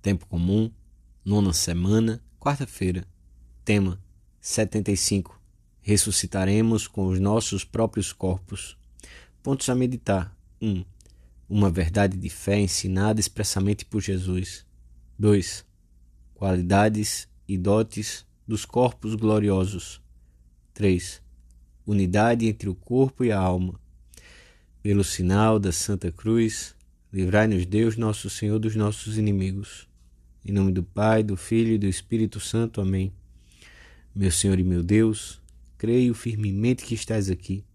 Tempo comum, nona semana, quarta-feira. Tema: 75. Ressuscitaremos com os nossos próprios corpos. Pontos a meditar. 1. Uma verdade de fé ensinada expressamente por Jesus. 2. Qualidades e dotes dos corpos gloriosos. 3. Unidade entre o corpo e a alma. Pelo sinal da Santa Cruz, livrai-nos Deus, nosso Senhor, dos nossos inimigos. Em nome do Pai, do Filho e do Espírito Santo. Amém. Meu Senhor e meu Deus, creio firmemente que estás aqui,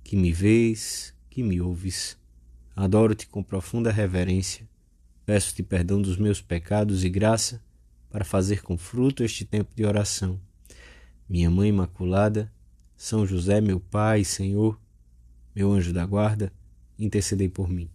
que me vês, que me ouves. Adoro-te com profunda reverência. Peço-te perdão dos meus pecados e graça para fazer com fruto este tempo de oração. Minha Mãe Imaculada, São José, meu Pai e Senhor, meu anjo da guarda, intercedei por mim.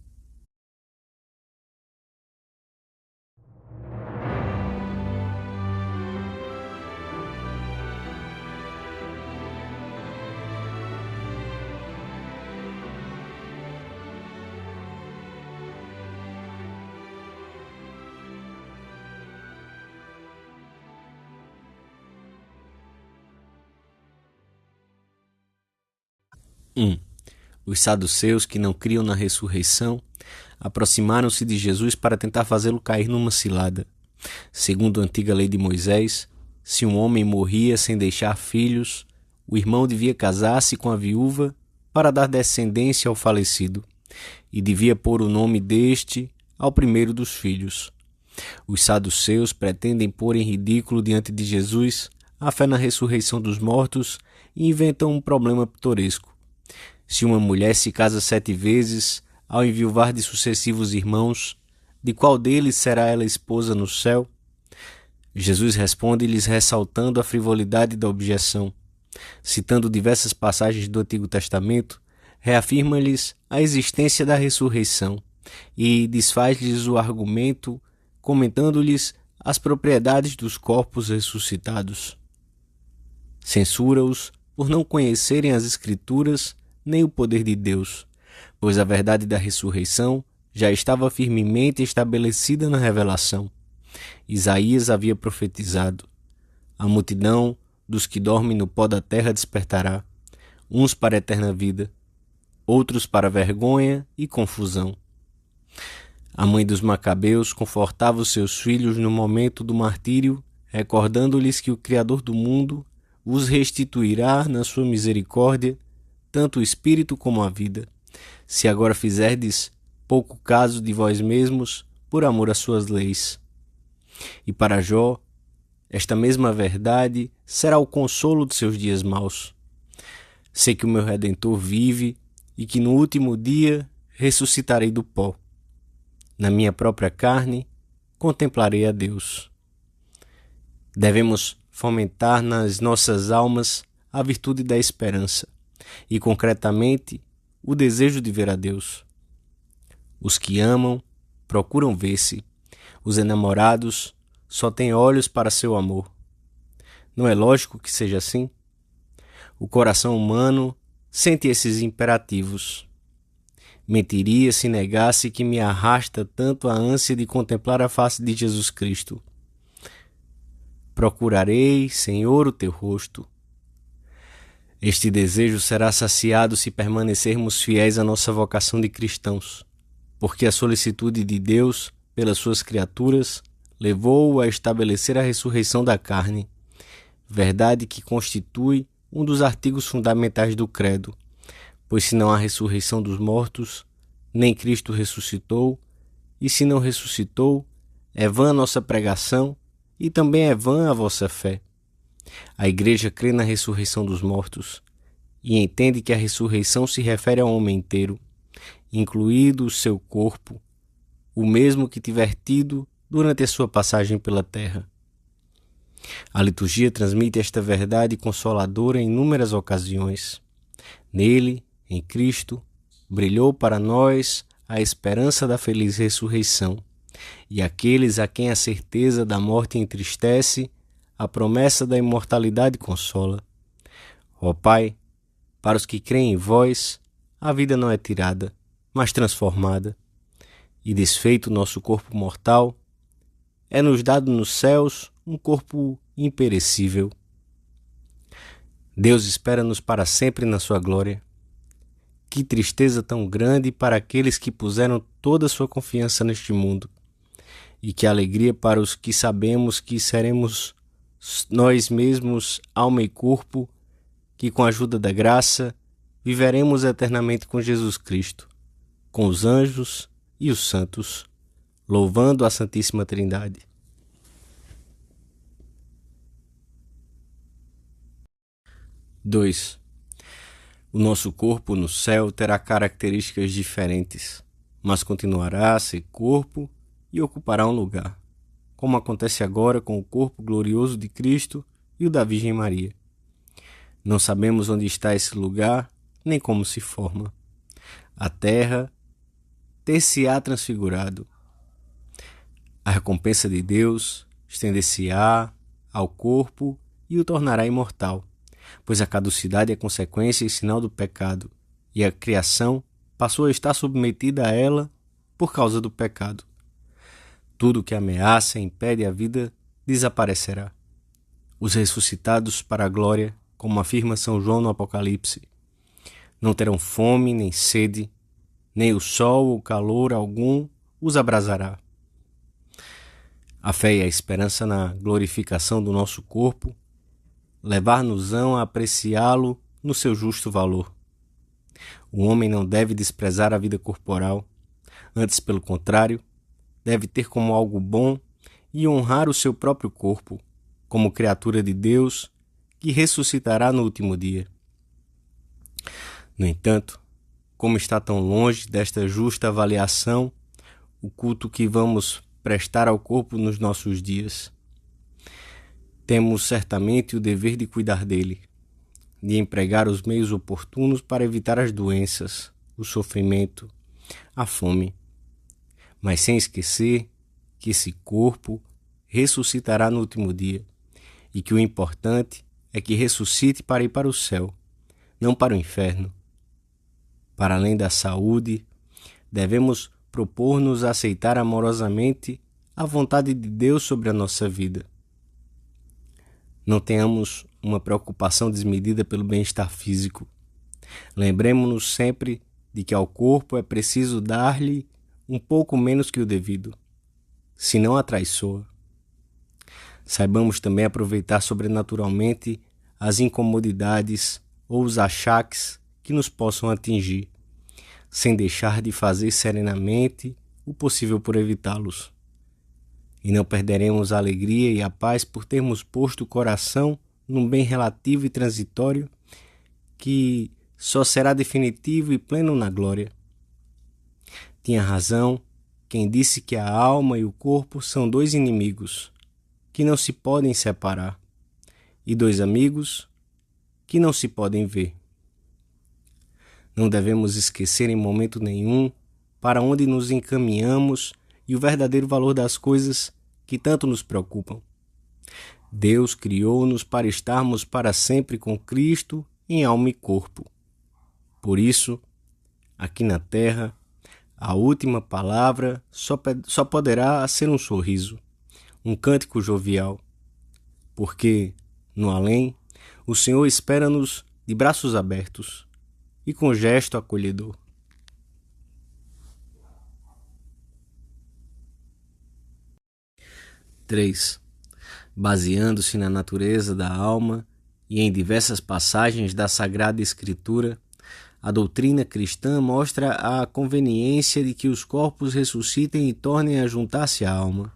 Os saduceus, que não criam na ressurreição, aproximaram-se de Jesus para tentar fazê-lo cair numa cilada. Segundo a antiga lei de Moisés, se um homem morria sem deixar filhos, o irmão devia casar-se com a viúva para dar descendência ao falecido, e devia pôr o nome deste ao primeiro dos filhos. Os saduceus pretendem pôr em ridículo diante de Jesus a fé na ressurreição dos mortos e inventam um problema pitoresco. Se uma mulher se casa 7 vezes, ao enviuvar de sucessivos irmãos, de qual deles será ela esposa no céu? Jesus responde-lhes ressaltando a frivolidade da objeção. Citando diversas passagens do Antigo Testamento, reafirma-lhes a existência da ressurreição e desfaz-lhes o argumento, comentando-lhes as propriedades dos corpos ressuscitados. Censura-os por não conhecerem as Escrituras nem o poder de Deus, pois a verdade da ressurreição já estava firmemente estabelecida na revelação. Isaías havia profetizado: a multidão dos que dormem no pó da terra despertará, uns para a eterna vida, outros para vergonha e confusão. A mãe dos Macabeus confortava os seus filhos no momento do martírio, recordando-lhes que o Criador do mundo os restituirá na sua misericórdia tanto o espírito como a vida, se agora fizerdes pouco caso de vós mesmos por amor às suas leis. E para Jó, esta mesma verdade será o consolo de seus dias maus. Sei que o meu Redentor vive e que no último dia ressuscitarei do pó. Na minha própria carne contemplarei a Deus. Devemos fomentar nas nossas almas a virtude da esperança e, concretamente, o desejo de ver a Deus. Os que amam procuram ver-se. Os enamorados só têm olhos para seu amor. Não é lógico que seja assim? O coração humano sente esses imperativos. Mentiria se negasse que me arrasta tanto a ânsia de contemplar a face de Jesus Cristo. Procurarei, Senhor, o teu rosto. Este desejo será saciado se permanecermos fiéis à nossa vocação de cristãos, porque a solicitude de Deus pelas suas criaturas levou-o a estabelecer a ressurreição da carne, verdade que constitui um dos artigos fundamentais do credo, pois se não há ressurreição dos mortos, nem Cristo ressuscitou, e se não ressuscitou, é vã a nossa pregação e também é vã a vossa fé. A Igreja crê na ressurreição dos mortos e entende que a ressurreição se refere ao homem inteiro, incluído o seu corpo, o mesmo que tiver tido durante a sua passagem pela terra. A liturgia transmite esta verdade consoladora em inúmeras ocasiões. Nele, em Cristo, brilhou para nós a esperança da feliz ressurreição, e aqueles a quem a certeza da morte entristece, a promessa da imortalidade consola. Ó Pai, para os que creem em vós, a vida não é tirada, mas transformada, e desfeito nosso corpo mortal, é-nos dado nos céus um corpo imperecível. Deus espera-nos para sempre na sua glória. Que tristeza tão grande para aqueles que puseram toda a sua confiança neste mundo, e que alegria para os que sabemos que seremos nós mesmos, alma e corpo, que com a ajuda da graça viveremos eternamente com Jesus Cristo, com os anjos e os santos, louvando a Santíssima Trindade. Dois. O nosso corpo no céu terá características diferentes, mas continuará a ser corpo e ocupará um lugar, como acontece agora com o corpo glorioso de Cristo e o da Virgem Maria. Não sabemos onde está esse lugar, nem como se forma. A terra ter-se-á transfigurado. A recompensa de Deus estender-se-á ao corpo e o tornará imortal, pois a caducidade é consequência e sinal do pecado, e a criação passou a estar submetida a ela por causa do pecado. Tudo que ameaça e impede a vida desaparecerá. Os ressuscitados para a glória, como afirma São João no Apocalipse, não terão fome nem sede, nem o sol ou calor algum os abrasará. A fé e a esperança na glorificação do nosso corpo levar-nos-ão a apreciá-lo no seu justo valor. O homem não deve desprezar a vida corporal, antes, pelo contrário, deve ter como algo bom e honrar o seu próprio corpo, como criatura de Deus, que ressuscitará no último dia. No entanto, como está tão longe desta justa avaliação o culto que vamos prestar ao corpo nos nossos dias? Temos certamente o dever de cuidar dele, de empregar os meios oportunos para evitar as doenças, o sofrimento, a fome, mas sem esquecer que esse corpo ressuscitará no último dia e que o importante é que ressuscite para ir para o céu, não para o inferno. Para além da saúde, devemos propor-nos a aceitar amorosamente a vontade de Deus sobre a nossa vida. Não tenhamos uma preocupação desmedida pelo bem-estar físico. Lembremos-nos sempre de que ao corpo é preciso dar-lhe um pouco menos que o devido, senão atraiçoa. Saibamos também aproveitar sobrenaturalmente as incomodidades ou os achaques que nos possam atingir, sem deixar de fazer serenamente o possível por evitá-los. E não perderemos a alegria e a paz por termos posto o coração num bem relativo e transitório que só será definitivo e pleno na glória. Tinha razão quem disse que a alma e o corpo são dois inimigos que não se podem separar e dois amigos que não se podem ver. Não devemos esquecer em momento nenhum para onde nos encaminhamos e o verdadeiro valor das coisas que tanto nos preocupam. Deus criou-nos para estarmos para sempre com Cristo em alma e corpo. Por isso, aqui na terra, a última palavra só poderá ser um sorriso, um cântico jovial, porque, no além, o Senhor espera-nos de braços abertos e com gesto acolhedor. 3. Baseando-se na natureza da alma e em diversas passagens da Sagrada Escritura, a doutrina cristã mostra a conveniência de que os corpos ressuscitem e tornem a juntar-se à alma.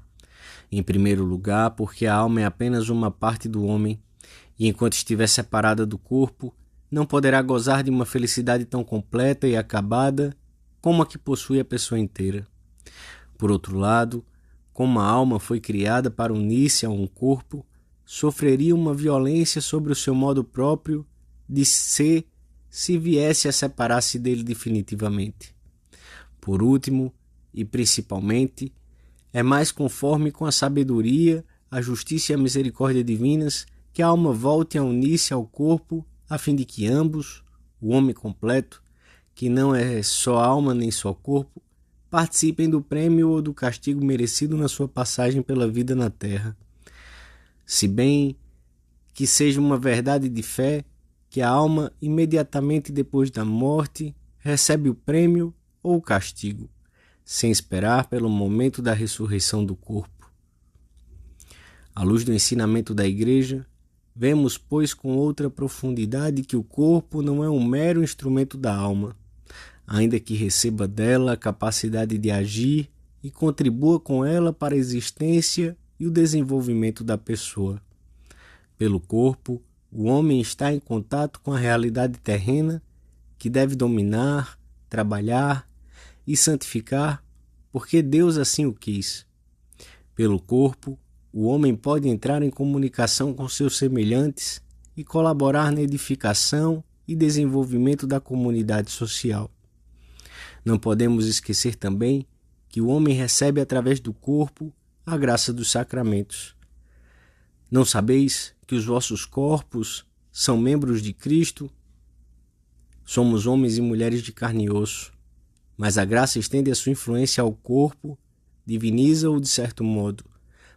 Em primeiro lugar, porque a alma é apenas uma parte do homem, e enquanto estiver separada do corpo, não poderá gozar de uma felicidade tão completa e acabada como a que possui a pessoa inteira. Por outro lado, como a alma foi criada para unir-se a um corpo, sofreria uma violência sobre o seu modo próprio de ser se viesse a separar-se dele definitivamente. Por último, e principalmente, é mais conforme com a sabedoria, a justiça e a misericórdia divinas que a alma volte a unir-se ao corpo, a fim de que ambos, o homem completo, que não é só alma nem só corpo, participem do prêmio ou do castigo merecido na sua passagem pela vida na terra. Se bem que seja uma verdade de fé que a alma, imediatamente depois da morte, recebe o prêmio ou o castigo, sem esperar pelo momento da ressurreição do corpo. À luz do ensinamento da Igreja, vemos, pois, com outra profundidade que o corpo não é um mero instrumento da alma, ainda que receba dela a capacidade de agir e contribua com ela para a existência e o desenvolvimento da pessoa. Pelo corpo, o homem está em contato com a realidade terrena que deve dominar, trabalhar e santificar, porque Deus assim o quis. Pelo corpo, o homem pode entrar em comunicação com seus semelhantes e colaborar na edificação e desenvolvimento da comunidade social. Não podemos esquecer também que o homem recebe através do corpo a graça dos sacramentos. Não sabeis que os vossos corpos são membros de Cristo? Somos homens e mulheres de carne e osso, mas a graça estende a sua influência ao corpo, diviniza-o de certo modo,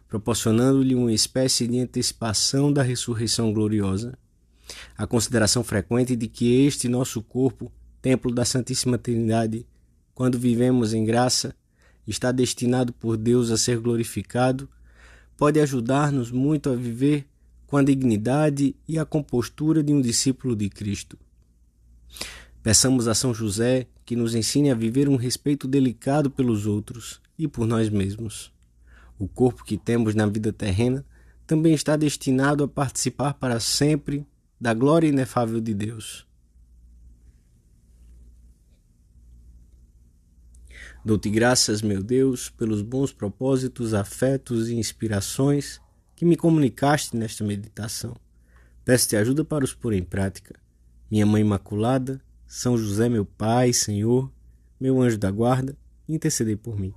proporcionando-lhe uma espécie de antecipação da ressurreição gloriosa. A consideração frequente de que este nosso corpo, templo da Santíssima Trindade, quando vivemos em graça, está destinado por Deus a ser glorificado, pode ajudar-nos muito a viver com a dignidade e a compostura de um discípulo de Cristo. Peçamos a São José que nos ensine a viver um respeito delicado pelos outros e por nós mesmos. O corpo que temos na vida terrena também está destinado a participar para sempre da glória inefável de Deus. Dou-te graças, meu Deus, pelos bons propósitos, afetos e inspirações que me comunicaste nesta meditação. Peço-te ajuda para os pôr em prática. Minha Mãe Imaculada, São José, meu Pai, Senhor, meu anjo da guarda, intercedei por mim.